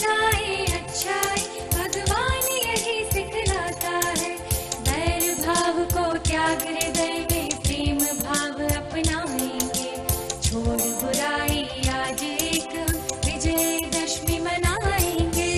बुराई अच्छाई भगवान यही सिखलाता है। बैर भाव को त्याग हृदय में प्रेम भाव अपनाएंगे। छोड़ बुराई आज एक विजयदशमी मनाएंगे।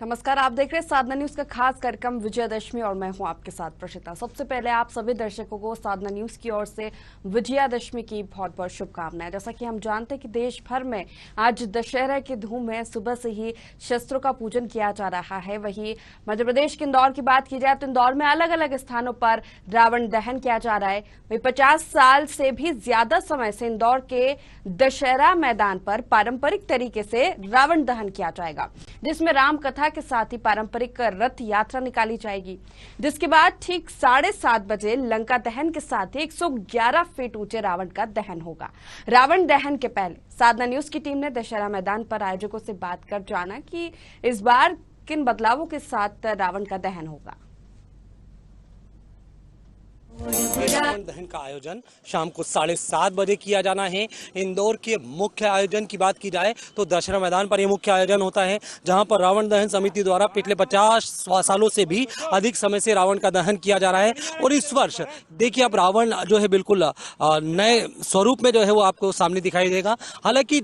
नमस्कार, आप देख रहे हैं साधना न्यूज का खास कार्यक्रम विजयादशमी और मैं हूं आपके साथ प्रशिता। सबसे पहले आप सभी दर्शकों को साधना न्यूज की ओर से विजयादशमी की बहुत बहुत शुभकामनाएं। जैसा कि हम जानते हैं कि देश भर में आज दशहरा की धूम है, सुबह से ही शस्त्रों का पूजन किया जा रहा है। वहीं मध्य प्रदेश के इंदौर की बात की जाए तो इंदौर में अलग अलग स्थानों पर रावण दहन किया जा रहा है। वहीं 50 साल से भी ज्यादा समय से इंदौर के दशहरा मैदान पर पारंपरिक तरीके से रावण दहन किया जाएगा, जिसमें राम कथा के साथ ही पारंपरिक रथ यात्रा निकाली जाएगी, जिसके बाद ठीक 7:30 बजे लंका दहन के साथ ही 111 फीट ऊंचे रावण का दहन होगा। रावण दहन के पहले साधना न्यूज की टीम ने दशहरा मैदान पर आयोजकों से बात कर जाना कि इस बार किन बदलावों के साथ रावण का दहन होगा। रावण दहन का आयोजन शाम को 7:30 बजे किया जाना है। इंदौर के मुख्य आयोजन की बात की जाए तो दशहरा मैदान पर यह मुख्य आयोजन होता है, जहां पर रावण दहन समिति द्वारा पिछले 50 सालों से भी अधिक समय से रावण का दहन किया जा रहा है। और इस वर्ष देखिए अब रावण जो है बिल्कुल नए स्वरूप में जो है वो आपको सामने दिखाई देगा। हालांकि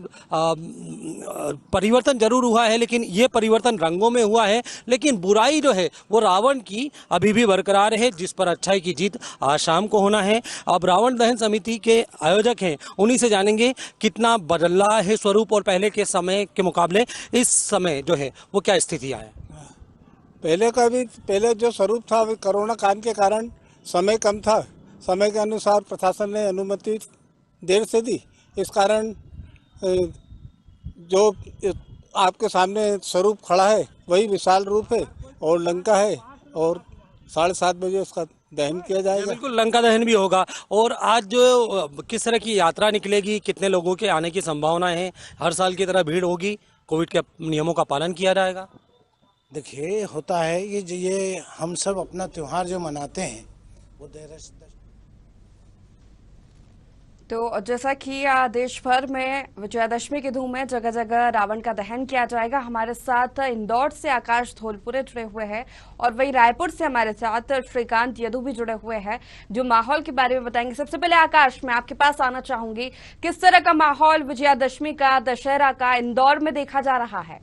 परिवर्तन जरूर हुआ है, लेकिन ये परिवर्तन रंगों में हुआ है, लेकिन बुराई जो है वो रावण की अभी भी बरकरार है, जिस पर अच्छाई की जीत आज शाम को होना है। अब रावण दहन समिति के आयोजक हैं, उन्हीं से जानेंगे कितना बदला है स्वरूप और पहले के समय के मुकाबले इस समय जो है वो क्या स्थितियां हैं। पहले जो स्वरूप था वो कोरोना काल के कारण समय कम था, समय के अनुसार प्रशासन ने अनुमति देर से दी। इस कारण जो आपके सामने स्वरूप खड़ा है वही विशाल रूप है और लंका है, और 7:30 बजे उसका दहन किया जाएगा। बिल्कुल लंका दहन भी होगा। और आज जो किस तरह की यात्रा निकलेगी, कितने लोगों के आने की संभावना है? हर साल की तरह भीड़ होगी, कोविड के नियमों का पालन किया जाएगा? देखिए होता है ये हम सब अपना त्योहार जो मनाते हैं वो तो जैसा कि देश भर में विजयादशमी की धूम है, जगह जगह रावण का दहन किया जाएगा। हमारे साथ इंदौर से आकाश धोलपुरे जुड़े हुए हैं और वही रायपुर से हमारे साथ श्रीकांत यदु भी जुड़े हुए हैं, जो माहौल के बारे में बताएंगे। सबसे पहले आकाश, मैं आपके पास आना चाहूंगी, किस तरह का माहौल विजयादशमी का, दशहरा का इंदौर में देखा जा रहा है?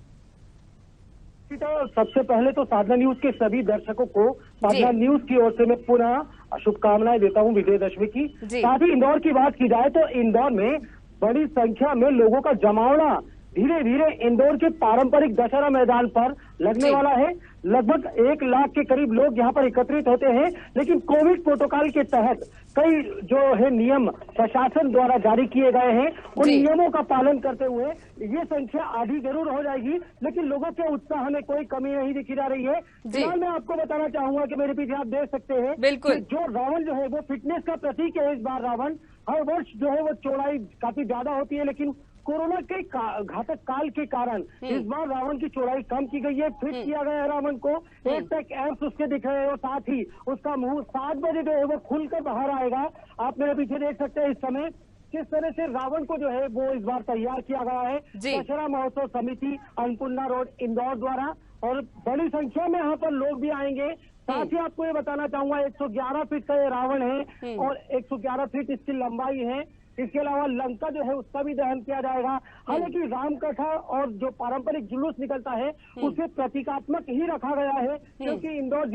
तो सबसे पहले तो साधना न्यूज के सभी दर्शकों को साधना न्यूज की ओर से मैं पुनः शुभकामनाएं देता हूं विजयदशमी की। साथ ही इंदौर की बात की जाए तो इंदौर में बड़ी संख्या में लोगों का जमावड़ा धीरे धीरे इंदौर के पारंपरिक दशहरा मैदान पर लगने वाला है। लगभग 1 लाख के करीब लोग यहाँ पर एकत्रित होते हैं, लेकिन कोविड प्रोटोकॉल के तहत कई जो है नियम प्रशासन द्वारा जारी किए गए हैं, उन नियमों का पालन करते हुए ये संख्या आधी जरूर हो जाएगी, लेकिन लोगों के उत्साह में कोई कमी नहीं दिखी जा रही है। फिलहाल मैं आपको बताना चाहूंगा कि मेरे पीछे आप देख सकते हैं कि जो रावण जो है वो फिटनेस का प्रतीक है। इस बार रावण हर वर्ष जो है वो चौड़ाई काफी ज्यादा होती है, लेकिन कोरोना के घातक काल के कारण इस बार रावण की चौड़ाई कम की गई है, फिट किया गया है रावण को। 1 तक एम्स उसके दिख रहे हैं और साथ ही उसका मुंह 7 बजे जो है वो खुलकर बाहर आएगा। आप मेरे पीछे देख सकते हैं इस समय किस तरह से रावण को जो है वो इस बार तैयार किया गया है दशहरा महोत्सव समिति अन्नपूर्णा रोड इंदौर द्वारा, और बड़ी संख्या में यहाँ पर लोग भी आएंगे। साथ ही आपको ये बताना चाहूंगा 111 फीट का ये रावण है और 111 फीट इसकी लंबाई है। इसके अलावा लंका जो है उसका भी दहन किया जाएगा। हालांकि राम कथा और जो पारंपरिक जुलूस निकलता है उसे प्रतीकात्मक ही रखा गया है, क्योंकि इंदौर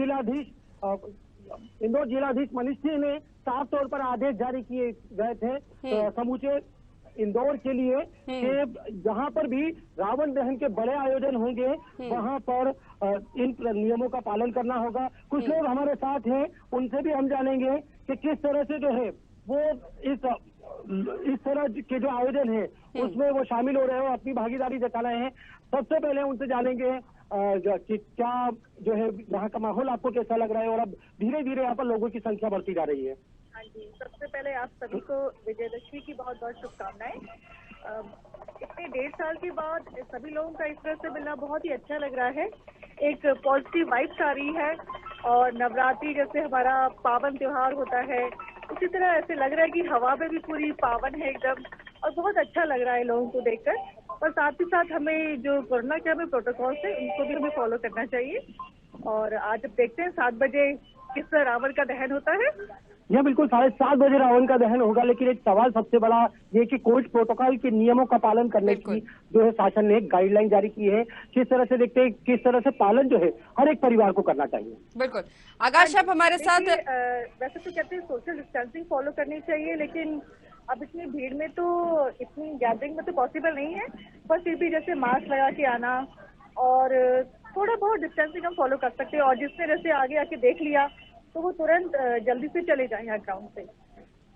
जिलाधीश मनीष सिंह ने साफ तौर पर आदेश जारी किए गए थे समूचे इंदौर के लिए कि जहां पर भी रावण दहन के बड़े आयोजन होंगे वहां पर इन नियमों का पालन करना होगा। कुछ लोग हमारे साथ हैं, उनसे भी हम जानेंगे कि किस तरह से जो है वो इस तरह के जो आयोजन है उसमें वो शामिल हो रहे हो, अपनी भागीदारी जता रहे हैं। सबसे पहले उनसे जानेंगे कि क्या जो है यहाँ का माहौल आपको कैसा लग रहा है और अब धीरे धीरे यहाँ पर लोगों की संख्या बढ़ती जा रही है। हाँ जी, सबसे पहले आप सभी को विजयदशमी की बहुत बहुत शुभकामनाएं। इतने 1.5 साल के बाद सभी लोगों का इस तरह से मिलना बहुत ही अच्छा लग रहा है। एक पॉजिटिव वाइब्स आ रही है और नवरात्रि जैसे हमारा पावन त्योहार होता है, उसी तरह ऐसे लग रहा है कि हवा में भी पूरी पावन है एकदम। और बहुत अच्छा लग रहा है लोगों को देखकर। और साथ ही साथ हमें जो कोरोना के हमें प्रोटोकॉल्स है उनको भी हमें फॉलो करना चाहिए। और आज अब देखते हैं 7 बजे किस तरह रावण का दहन होता है। यह बिल्कुल 7:30 बजे रावण का दहन होगा, लेकिन एक सवाल सबसे बड़ा ये कि कोविड प्रोटोकॉल के नियमों का पालन करने की जो है शासन ने एक गाइडलाइन जारी की है, किस तरह से देखते हैं, किस तरह से पालन जो है हर एक परिवार को करना चाहिए। बिल्कुल आकाश आप हमारे साथ। वैसे तो कहते हैं सोशल डिस्टेंसिंग फॉलो करनी चाहिए, लेकिन अब इतनी भीड़ में तो इतनी गैदरिंग में तो पॉसिबल नहीं है। पर फिर भी जैसे मास्क लगा के आना और थोड़ा बहुत डिस्टेंसिंग हम फॉलो कर सकते हैं। और जिसने जैसे आगे आके देख लिया तो वो तुरंत जल्दी से चले जाए यहाँ ग्राउंड से।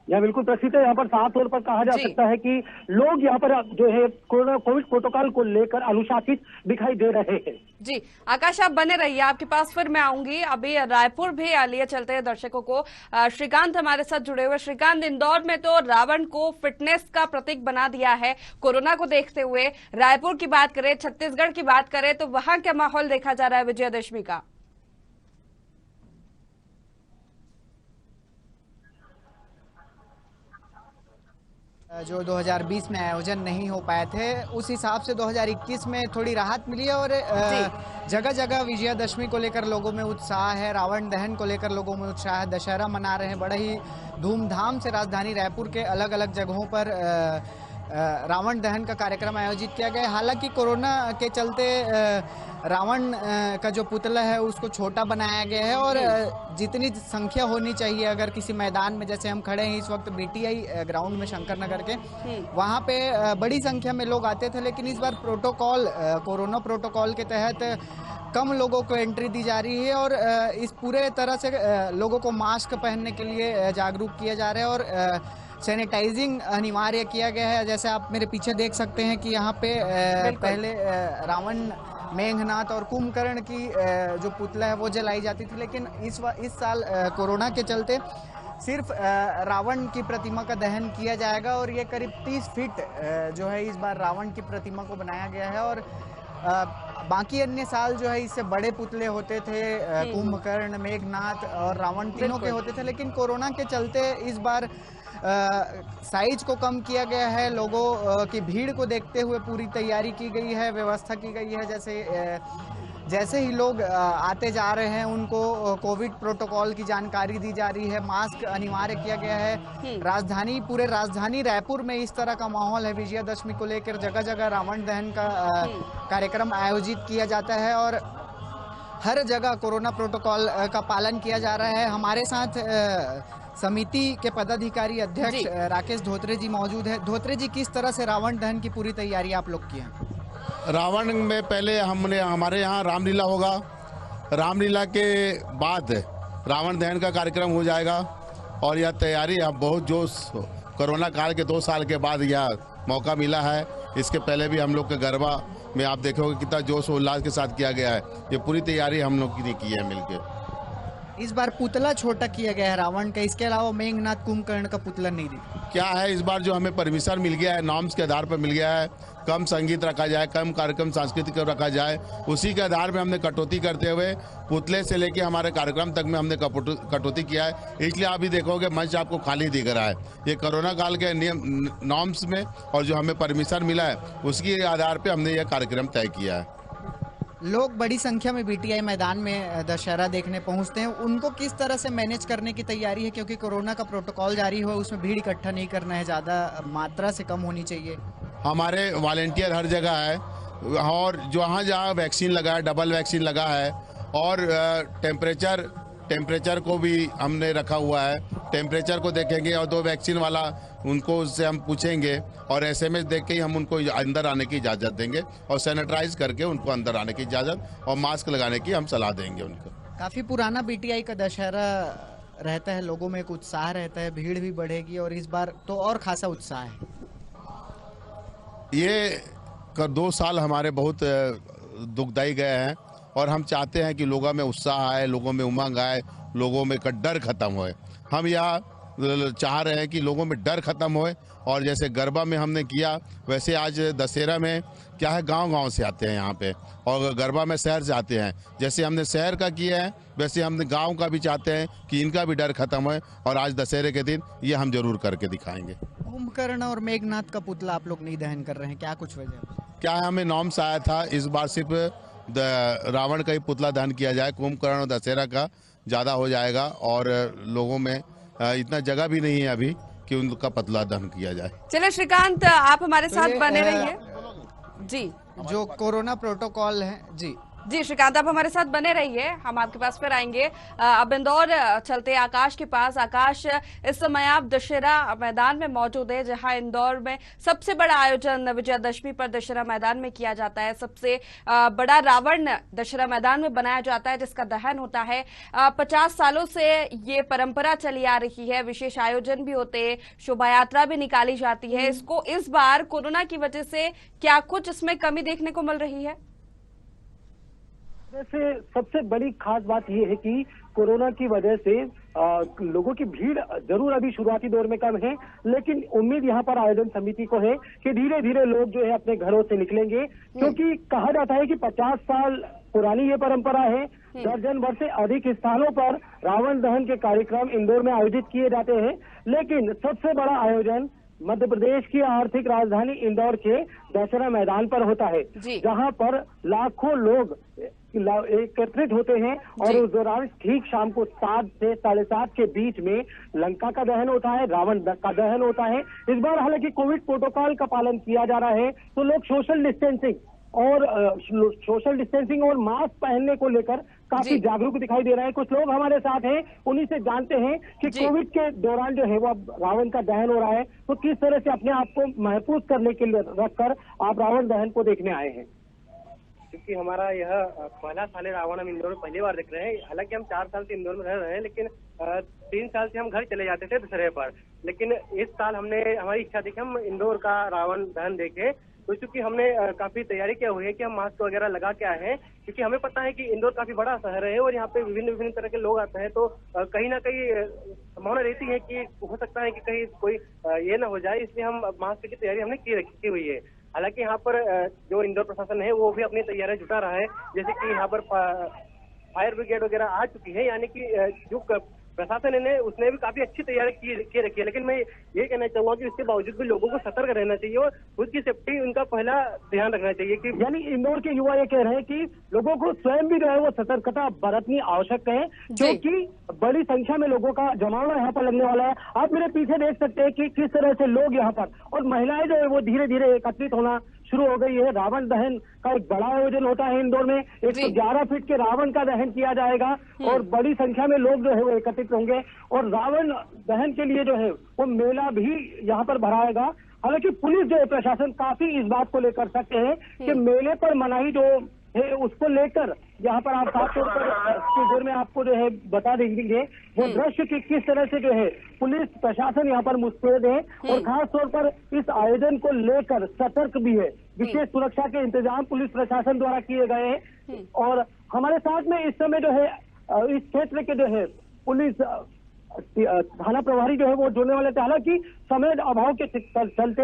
यह बिल्कुल प्रसिद्ध है। यहाँ पर साफ तौर पर कहा जा सकता है कि लोग यहाँ पर जो है कोविड प्रोटोकॉल को लेकर अनुशासित दिखाई दे रहे हैं। जी आकाश आप बने रहिए, आपके पास फिर मैं आऊंगी। अभी रायपुर भी लिए चलते हैं दर्शकों को। श्रीकांत हमारे साथ जुड़े हुए। श्रीकांत, इंदौर में तो रावण को फिटनेस का प्रतीक बना दिया है कोरोना को देखते हुए। रायपुर की बात करें, छत्तीसगढ़ की बात करें तो वहां क्या माहौल देखा जा रहा है विजयादशमी का? जो 2020 में आयोजन नहीं हो पाए थे उस हिसाब से 2021 में थोड़ी राहत मिली है और जगह जगह विजयादशमी को लेकर लोगों में उत्साह है, रावण दहन को लेकर लोगों में उत्साह है। दशहरा मना रहे हैं बड़े ही धूमधाम से। राजधानी रायपुर के अलग अलग जगहों पर रावण दहन का कार्यक्रम आयोजित किया गया। हालांकि कोरोना के चलते रावण का जो पुतला है उसको छोटा बनाया गया है और जितनी संख्या होनी चाहिए, अगर किसी मैदान में जैसे हम खड़े हैं इस वक्त बीटीआई ग्राउंड में शंकर नगर के, वहाँ पे बड़ी संख्या में लोग आते थे, लेकिन इस बार प्रोटोकॉल कोरोना प्रोटोकॉल के तहत कम लोगों को एंट्री दी जा रही है और इस पूरे तरह से लोगों को मास्क पहनने के लिए जागरूक किया जा रहा है और सैनिटाइजिंग अनिवार्य किया गया है। जैसे आप मेरे पीछे देख सकते हैं कि यहाँ पे पहले रावण, मेघनाथ और कुंभकर्ण की जो पुतला है वो जलाई जाती थी, लेकिन इस साल कोरोना के चलते सिर्फ रावण की प्रतिमा का दहन किया जाएगा और ये करीब 30 फीट जो है इस बार रावण की प्रतिमा को बनाया गया है। और बाकी अन्य साल जो है इससे बड़े पुतले होते थे, कुंभकर्ण, मेघनाथ और रावण तीनों के होते थे, लेकिन कोरोना के चलते इस बार साइज को कम किया गया है। लोगों की भीड़ को देखते हुए पूरी तैयारी की गई है, व्यवस्था की गई है। जैसे ही लोग आते जा रहे हैं उनको कोविड प्रोटोकॉल की जानकारी दी जा रही है, मास्क अनिवार्य किया गया है। पूरे राजधानी रायपुर में इस तरह का माहौल है। विजयादशमी को लेकर जगह जगह रावण दहन का कार्यक्रम आयोजित किया जाता है और हर जगह कोरोना प्रोटोकॉल का पालन किया जा रहा है। हमारे साथ समिति के पदाधिकारी अध्यक्ष राकेश धोत्रे जी मौजूद है। धोत्रे जी, किस तरह से रावण दहन की पूरी तैयारी आप लोग की है? रावण में पहले हमारे यहाँ रामलीला होगा, रामलीला के बाद रावण दहन का कार्यक्रम हो जाएगा और यह तैयारी अब बहुत जोश, कोरोना काल के 2 साल के बाद यह मौका मिला है। इसके पहले भी हम लोग के गरबा में आप देखोगे कितना जोश उल्लास के साथ किया गया है। ये पूरी तैयारी हम लोग की की है मिलकर। इस बार पुतला छोटा किया गया है रावण का, इसके अलावा मेघनाथ, कुंभकर्ण का पुतला नहीं दी। क्या है, इस बार जो हमें परमिशन मिल गया है, नॉर्म्स के आधार पर मिल गया है, कम संगीत रखा जाए, कम कार्यक्रम सांस्कृतिक रखा जाए, उसी के आधार पर हमने कटौती करते हुए पुतले से लेके हमारे कार्यक्रम तक में हमने कटौती किया है। इसलिए अभी देखोगे मंच आपको खाली दिख रहा है। ये कोरोना काल के नियम नॉर्म्स में और जो हमें परमिशन मिला है उसके आधार पर हमने यह कार्यक्रम तय किया है। लोग बड़ी संख्या में बीटीआई मैदान में दशहरा देखने पहुंचते हैं, उनको किस तरह से मैनेज करने की तैयारी है? क्योंकि कोरोना का प्रोटोकॉल जारी हुआ, उसमें भीड़ इकट्ठा नहीं करना है, ज़्यादा मात्रा से कम होनी चाहिए। हमारे वॉलेंटियर हर जगह है और जहाँ वैक्सीन लगा है, डबल वैक्सीन लगा है और टेम्परेचर को भी हमने रखा हुआ है। टेम्परेचर को देखेंगे और 2 वैक्सीन वाला उनको उससे हम पूछेंगे और एसएमएस देख के ही हम उनको अंदर आने की इजाज़त देंगे और सैनिटाइज करके उनको अंदर आने की इजाज़त और मास्क लगाने की हम सलाह देंगे उनको। काफ़ी पुराना बीटीआई का दशहरा रहता है, लोगों में एक उत्साह रहता है, भीड़ भी बढ़ेगी और इस बार तो और खासा उत्साह है। ये 2 साल हमारे बहुत दुखदायी गए हैं और हम चाहते हैं कि लोगों में उत्साह आए, लोगों में उमंग आए, लोगों में का डर खत्म होए। हम यहाँ चाह रहे हैं कि लोगों में डर खत्म होए। और जैसे गरबा में हमने किया वैसे आज दशहरा में क्या है, गांव-गांव से आते हैं यहाँ पे, और गरबा में शहर से आते हैं। जैसे हमने शहर का किया है वैसे हमने गांव का भी चाहते हैं कि इनका भी डर खत्म होए, और आज दशहरे के दिन ये हम जरूर करके दिखाएंगे। कुंभकर्ण और मेघनाथ का पुतला आप लोग नहीं दहन कर रहे हैं, क्या कुछ वजह? क्या है, हमें नॉर्म्स आया था इस बार सिर्फ रावण का ही पुतला दहन किया जाए, कुंभकर्ण और दशहरा का ज़्यादा हो जाएगा, और लोगों में इतना जगह भी नहीं है अभी कि उनका पुतला दहन किया जाए। चलिए श्रीकांत, आप हमारे साथ बने रहिए। जी, जो कोरोना प्रोटोकॉल है, जी श्रीकांत आप हमारे साथ बने रहिए, हम आपके पास फिर आएंगे। अब इंदौर चलते आकाश के पास। आकाश, इस समय आप दशहरा मैदान में मौजूद है, जहां इंदौर में सबसे बड़ा आयोजन विजयादशमी पर दशहरा मैदान में किया जाता है। सबसे बड़ा रावण दशहरा मैदान में बनाया जाता है, जिसका दहन होता है। 50 सालों से ये परंपरा चली आ रही है, विशेष आयोजन भी होते हैं, शोभा यात्रा भी निकाली जाती है। इसको इस बार कोरोना की वजह से क्या कुछ इसमें कमी देखने को मिल रही है? वैसे सबसे बड़ी खास बात यह है कि कोरोना की वजह से लोगों की भीड़ जरूर अभी शुरुआती दौर में कम है, लेकिन उम्मीद यहाँ पर आयोजन समिति को है कि धीरे धीरे लोग जो है अपने घरों से निकलेंगे, क्योंकि कहा जाता है कि 50 साल पुरानी ये परंपरा है। दर्जन भर से अधिक स्थानों पर रावण दहन के कार्यक्रम इंदौर में आयोजित किए जाते हैं, लेकिन सबसे बड़ा आयोजन मध्य प्रदेश की आर्थिक राजधानी इंदौर के दशहरा मैदान पर होता है, जहां पर लाखों लोग एकत्रित होते हैं। और उस दौरान ठीक शाम को 7 से 7:30 के बीच में लंका का दहन होता है, रावण का दहन होता है। इस बार हालांकि कोविड प्रोटोकॉल का पालन किया जा रहा है, तो लोग सोशल डिस्टेंसिंग और मास्क पहनने को लेकर काफी जागरूक दिखाई दे रहे हैं। कुछ लोग हमारे साथ हैं, उन्हीं से जानते हैं कि कोविड के दौरान जो है वो रावण का दहन हो रहा है, तो किस तरह से अपने आप को महफूज करने के लिए रखकर आप रावण दहन को देखने आए हैं। क्योंकि हमारा यह पहला साल है रावण हम इंदौर में पहली बार देख रहे हैं। हालांकि हम 4 साल से इंदौर में रह रहे हैं, लेकिन 3 साल से हम घर चले जाते थे दशहरे पर, लेकिन इस साल हमारी इच्छा थी कि हम इंदौर का रावण दहन देखें। तो चूंकि हमने काफी तैयारी किया हुई है कि हम मास्क वगैरह लगा के आए हैं, क्योंकि हमें पता है कि इंदौर काफी बड़ा शहर है और यहाँ पे विभिन्न तरह के लोग आते हैं, तो कहीं ना कहीं संभावना रहती है कि हो सकता है कि कहीं कोई ये ना हो जाए, इसलिए हम मास्क की तैयारी हमने की हुई है। हालांकि यहाँ पर जो इंदौर प्रशासन है वो भी अपनी तैयारियां जुटा रहा है, जैसे कि यहाँ पर फायर ब्रिगेड वगैरह आ चुकी है, यानी कि जो प्रशासन है उसने भी काफी अच्छी तैयारी की रखी है। लेकिन मैं ये कहना चाहूंगा कि उसके बावजूद भी लोगों को सतर्क रहना चाहिए और खुद की सेफ्टी उनका पहला ध्यान रखना चाहिए। कि यानी इंदौर के युवा ये कह रहे हैं कि लोगों को स्वयं भी जो है वो सतर्कता बरतनी आवश्यक है, क्योंकि बड़ी संख्या में लोगों का जमावड़ा यहाँ पर लगने वाला है। आप मेरे पीछे देख सकते हैं कि किस तरह से लोग यहाँ पर और महिलाएं जो है वो धीरे धीरे एकत्रित होना शुरू हो गई है। रावण दहन का एक बड़ा आयोजन होता है इंदौर में, 111 फीट के रावण का दहन किया जाएगा और बड़ी संख्या में लोग जो है वो एकत्रित होंगे और रावण दहन के लिए जो है वो मेला भी यहाँ पर भराएगा। हालांकि पुलिस जो है प्रशासन काफी इस बात को लेकर सकते हैं कि मेले पर मनाही जो है उसको लेकर यहाँ पर आप साफ तौर पर कुछ देर में आपको जो है बता देंगे वो दृश्य की किस तरह से जो है पुलिस प्रशासन यहाँ पर मुस्तैद है और खास तौर पर इस आयोजन को लेकर सतर्क भी है। विशेष सुरक्षा के इंतजाम पुलिस प्रशासन द्वारा किए गए हैं और हमारे साथ में इस समय जो है इस क्षेत्र के जो है पुलिस थाना प्रभारी जो है वो जुड़ने वाले थे। हालांकि समय अभाव के चलते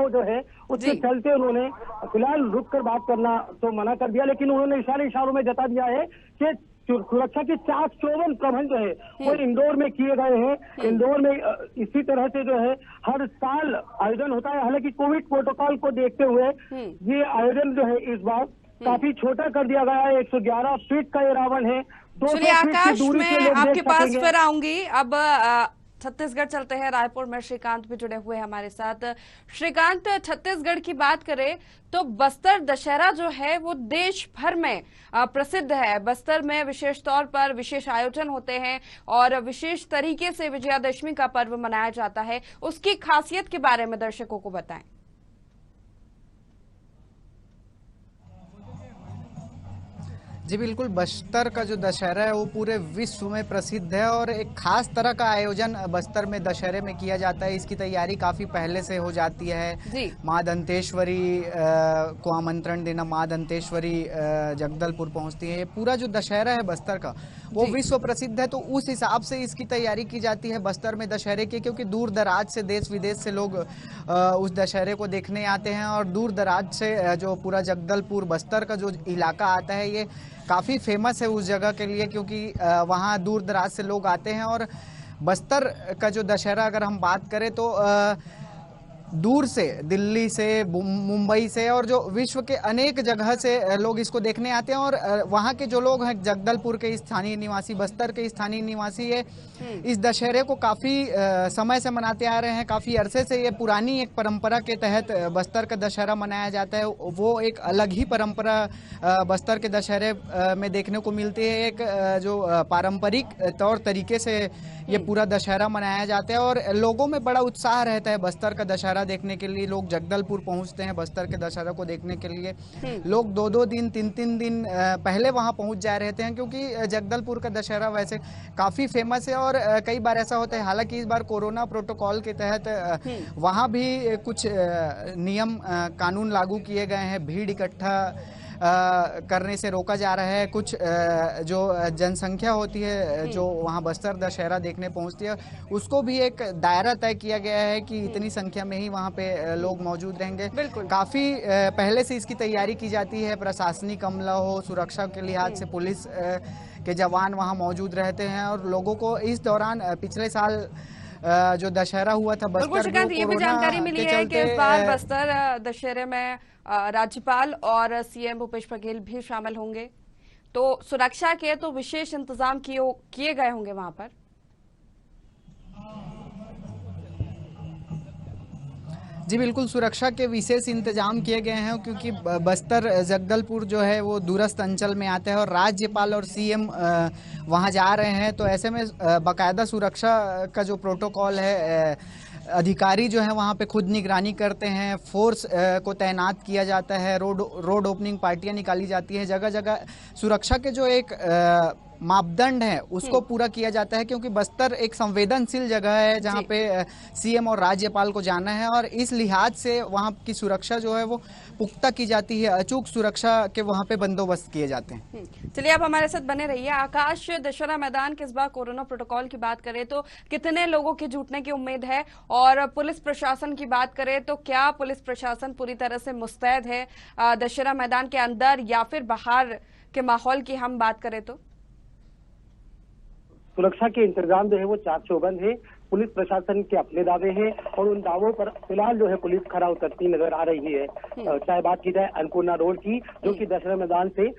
जो है उसके चलते उन्होंने फिलहाल रुककर बात करना तो मना कर दिया, लेकिन उन्होंने इशारों में जता दिया है कि सुरक्षा के 54 प्रबंध जो है वो इंदौर में किए गए हैं। इंदौर में इसी तरह से जो है हर साल आयोजन होता है। हालांकि कोविड प्रोटोकॉल को देखते हुए ये आयोजन जो है इस बार काफी छोटा कर दिया गया है। 111 फीट का ये रावण है। चलिए आकाश, मैं आपके पास फिर आऊंगी। अब छत्तीसगढ़ चलते हैं, रायपुर में श्रीकांत भी जुड़े हुए हमारे साथ। श्रीकांत, छत्तीसगढ़ की बात करें तो बस्तर दशहरा जो है वो देश भर में प्रसिद्ध है। बस्तर में विशेष तौर पर विशेष आयोजन होते हैं और विशेष तरीके से विजयादशमी का पर्व मनाया जाता है। उसकी खासियत के बारे में दर्शकों को बताएं। जी बिल्कुल, बस्तर का जो दशहरा है वो पूरे विश्व में प्रसिद्ध है और एक खास तरह का आयोजन बस्तर में दशहरे में किया जाता है। इसकी तैयारी काफ़ी पहले से हो जाती है। माँ दंतेश्वरी को आमंत्रण देना, माँ दंतेश्वरी जगदलपुर पहुंचती है। पूरा जो दशहरा है बस्तर का वो विश्व प्रसिद्ध है, तो उस हिसाब से इसकी तैयारी की जाती है बस्तर में दशहरे की, क्योंकि दूर दराज से देश विदेश से लोग उस दशहरे को देखने आते हैं। और दूर दराज से जो पूरा जगदलपुर बस्तर का जो इलाका आता है ये काफ़ी फेमस है उस जगह के लिए, क्योंकि वहाँ दूर दराज से लोग आते हैं। और बस्तर का जो दशहरा अगर हम बात करें तो दूर से, दिल्ली से, मुंबई से और जो विश्व के अनेक जगह से लोग इसको देखने आते हैं। और वहाँ के जो लोग हैं, जगदलपुर के स्थानीय निवासी, बस्तर के स्थानीय निवासी, ये इस दशहरे को काफ़ी समय से मनाते आ रहे हैं। काफ़ी अरसे से ये पुरानी एक परंपरा के तहत बस्तर का दशहरा मनाया जाता है। वो एक अलग ही परंपरा बस्तर के दशहरे में देखने को मिलती है। एक जो पारंपरिक तौर तरीके से ये पूरा दशहरा मनाया जाता है और लोगों में बड़ा उत्साह रहता है बस्तर का दशहरा देखने के लिए। लोग जगदलपुर पहुंचते हैं बस्तर के दशहरा को देखने के लिए। लोग 2-2 दिन, 3-3 दिन पहले वहां पहुंच जा रहते हैं, क्योंकि जगदलपुर का दशहरा वैसे काफ़ी फेमस है। और कई बार ऐसा होता है, हालांकि इस बार कोरोना प्रोटोकॉल के तहत वहां भी कुछ नियम कानून लागू किए गए हैं। भीड़ इकट्ठा करने से रोका जा रहा है। कुछ जो जनसंख्या होती है जो वहाँ बस्तर दशहरा देखने पहुँचती है, उसको भी एक दायरा तय किया गया है कि इतनी संख्या में ही वहाँ पे लोग मौजूद रहेंगे। काफ़ी पहले से इसकी तैयारी की जाती है। प्रशासनिक अमला हो, सुरक्षा के लिहाज से पुलिस के जवान वहाँ मौजूद रहते हैं। और लोगों को इस दौरान पिछले साल जो दशहरा हुआ था बस्तर, ये भी जानकारी मिली है कि इस बार बस्तर दशहरे में राज्यपाल और सीएम भूपेश बघेल भी शामिल होंगे, तो सुरक्षा के तो विशेष इंतजाम किए गए होंगे वहां पर। जी बिल्कुल, सुरक्षा के विशेष इंतजाम किए गए हैं, क्योंकि बस्तर जगदलपुर जो है वो दूरस्थ अंचल में आता है और राज्यपाल और सीएम वहां जा रहे हैं। तो ऐसे में बाकायदा सुरक्षा का जो प्रोटोकॉल है, अधिकारी जो है वहाँ पे खुद निगरानी करते हैं। फोर्स को तैनात किया जाता है। रोड ओपनिंग पार्टियां निकाली जाती है। जगह जगह सुरक्षा के जो एक मापदंड है उसको पूरा किया जाता है, क्योंकि बस्तर एक संवेदनशील जगह है जहाँ पे सीएम और राज्यपाल को जाना है। और इस लिहाज से वहाँ की सुरक्षा जो है वो पुख्ता की जाती है। अचूक सुरक्षा के वहाँ पे बंदोबस्त किए जाते हैं। चलिए, आप हमारे साथ बने रहिए। आकाश, दशहरा मैदान के इस बार कोरोना प्रोटोकॉल की बात करें तो कितने लोगों के जुटने की उम्मीद है, और पुलिस प्रशासन की बात करें तो क्या पुलिस प्रशासन पूरी तरह से मुस्तैद है दशहरा मैदान के अंदर, या फिर बाहर के माहौल की हम बात करें तो? सुरक्षा के इंतजाम जो है वो चाक चौबंद है। पुलिस प्रशासन के अपने दावे हैं और उन दावों पर फिलहाल जो है पुलिस खरा उतरती नजर आ रही है। चाहे बात की जाए अन्नपूर्णा रोड की, जो कि दशहरा मैदान से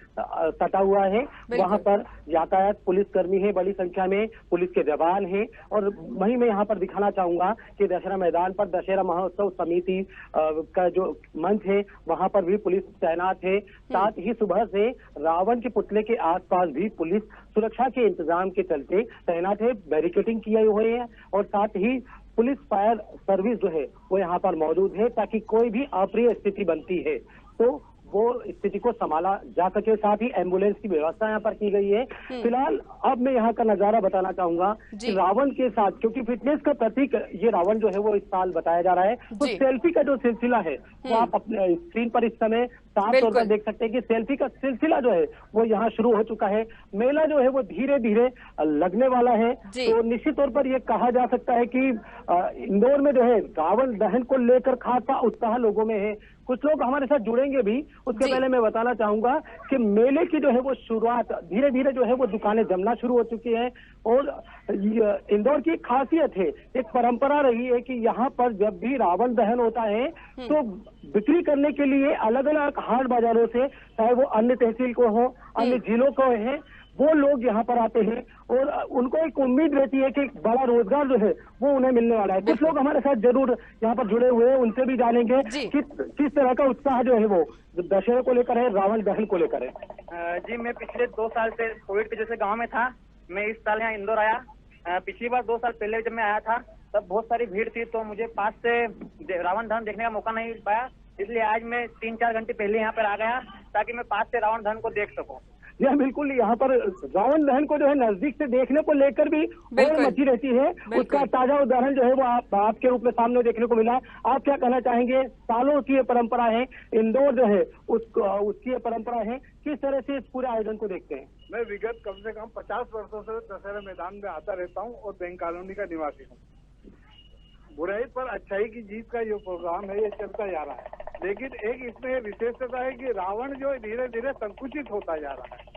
सटा हुआ है, वहां पर यातायात पुलिसकर्मी है, बड़ी संख्या में पुलिस के जवान हैं। और वहीं मैं यहाँ पर दिखाना चाहूंगा कि दशहरा मैदान पर दशहरा महोत्सव समिति का जो मंच है वहां पर भी पुलिस तैनात है। साथ ही सुबह से रावण के पुतले के आसपास भी पुलिस सुरक्षा के इंतजाम के चलते तैनात है। बैरिकेडिंग किए हुए हैं और साथ ही पुलिस फायर सर्विस जो है वो यहाँ पर मौजूद है, ताकि कोई भी अप्रिय स्थिति बनती है तो वो स्थिति को संभाला जा सके। साथ ही एम्बुलेंस की व्यवस्था यहाँ पर की गई है। फिलहाल अब मैं यहाँ का नजारा बताना चाहूंगा कि रावण के साथ, क्योंकि फिटनेस का प्रतीक ये रावण जो है वो इस साल बताया जा रहा है, तो सेल्फी का जो सिलसिला है वो आप अपने स्क्रीन पर इस समय साफ तौर पर देख सकते हैं कि सेल्फी का सिलसिला जो है वो यहाँ शुरू हो चुका है। मेला जो है वो धीरे धीरे लगने वाला है। तो निश्चित तौर पर ये कहा जा सकता है कि इंदौर में जो है रावण दहन को लेकर खासा उत्साह लोगों में है। कुछ लोग हमारे साथ जुड़ेंगे भी। उसके पहले मैं बताना चाहूंगा कि मेले की जो है वो शुरुआत धीरे धीरे जो है वो दुकानें जमना शुरू हो चुकी हैं। और इंदौर की खासियत है, एक परंपरा रही है कि यहाँ पर जब भी रावण दहन होता है तो बिक्री करने के लिए अलग अलग हाट बाजारों से, चाहे वो अन्य तहसील को हो, अन्य जिलों को है, वो लोग यहाँ पर आते हैं और उनको एक उम्मीद रहती है कि बड़ा रोजगार जो है वो उन्हें मिलने वाला है। कुछ लोग हमारे साथ जरूर यहाँ पर जुड़े हुए हैं, उनसे भी जानेंगे कि किस तरह का उत्साह जो है वो दशहरे को लेकर है, रावण दहन को लेकर है। जी, मैं पिछले 2 साल से कोविड के जैसे गाँव में था। मैं इस साल यहाँ इंदौर आया। पिछली बार 2 साल पहले जब मैं आया था तब बहुत सारी भीड़ थी, तो मुझे पास से रावण दहन देखने का मौका नहीं पाया, इसलिए आज मैं 3-4 घंटे पहले यहाँ पर आ गया ताकि मैं पास से रावण दहन को देख सकूं। जी हाँ, बिल्कुल। यहाँ पर रावण दहन को जो है नजदीक से देखने को लेकर भी होड़ मची रहती है। उसका ताजा उदाहरण जो है वो आपके रूप में सामने देखने को मिला है। आप क्या कहना चाहेंगे? सालों की ये परंपरा है, इंदौर जो है उसकी ये परंपरा है, किस तरह से इस पूरे आयोजन को देखते हैं? मैं विगत कम से कम 50 वर्षों से दशहरा मैदान में आता रहता हूँ और बैंक कॉलोनी का निवासी हूँ। बुराई पर अच्छाई की जीत का जो प्रोग्राम है ये चलता जा रहा है, लेकिन एक इसमें विशेषता है कि रावण जो धीरे धीरे संकुचित होता जा रहा है।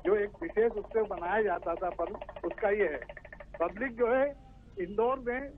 जो एक विशेष उत्सव बनाया जाता था पर उसका ये है, पब्लिक जो है इंदौर में।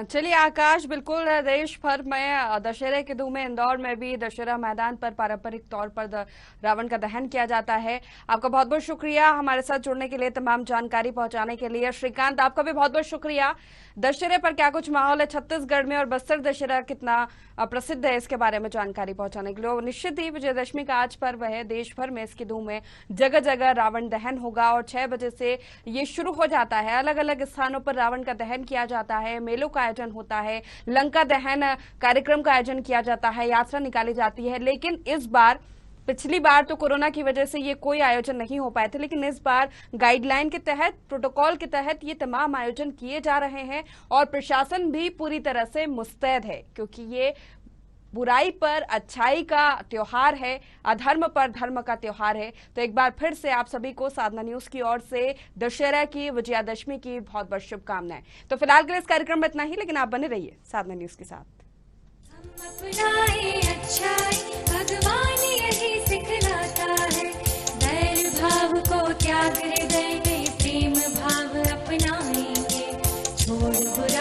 चलिए आकाश, बिल्कुल देश भर में दशहरे की धूम में इंदौर में भी दशहरा मैदान पर पारंपरिक तौर पर रावण का दहन किया जाता है। आपका बहुत बहुत शुक्रिया हमारे साथ जुड़ने के लिए, तमाम जानकारी पहुंचाने के लिए। श्रीकांत, आपका भी बहुत बहुत शुक्रिया। दशहरे पर क्या कुछ माहौल है छत्तीसगढ़ में और बस्तर दशहरा कितना प्रसिद्ध है, इसके बारे में जानकारी पहुंचाने के लिए। निश्चित ही विजयदशमी का आज पर्व है, देश भर में इसकी धूम है, जगह जगह रावण दहन होगा और 6 बजे से ये शुरू हो जाता है। अलग अलग स्थानों पर रावण का दहन किया जाता है, मेलों का आयोजन होता है, लंका दहन कार्यक्रम का आयोजन किया जाता है, यात्रा निकाली जाती है। लेकिन इस बार, पिछली बार तो कोरोना की वजह से ये कोई आयोजन नहीं हो पाए थे, लेकिन इस बार गाइडलाइन के तहत, प्रोटोकॉल के तहत ये तमाम आयोजन किए जा रहे हैं और प्रशासन भी पूरी तरह से मुस्तैद है, क्योंकि ये बुराई पर अच्छाई का त्योहार है, अधर्म पर धर्म का त्योहार है। तो एक बार फिर से आप सभी को साधना न्यूज की ओर से दशहरा की, विजयादशमी की बहुत बहुत शुभकामनाएं। तो फिलहाल के लिए इस कार्यक्रम में इतना ही, लेकिन आप बने रहिए साधना न्यूज के साथ। भगवान यही सिखलाता है, बैर भाव को त्याग हृदय में प्रेम भाव अपनाएंगे, छोड़ बुरा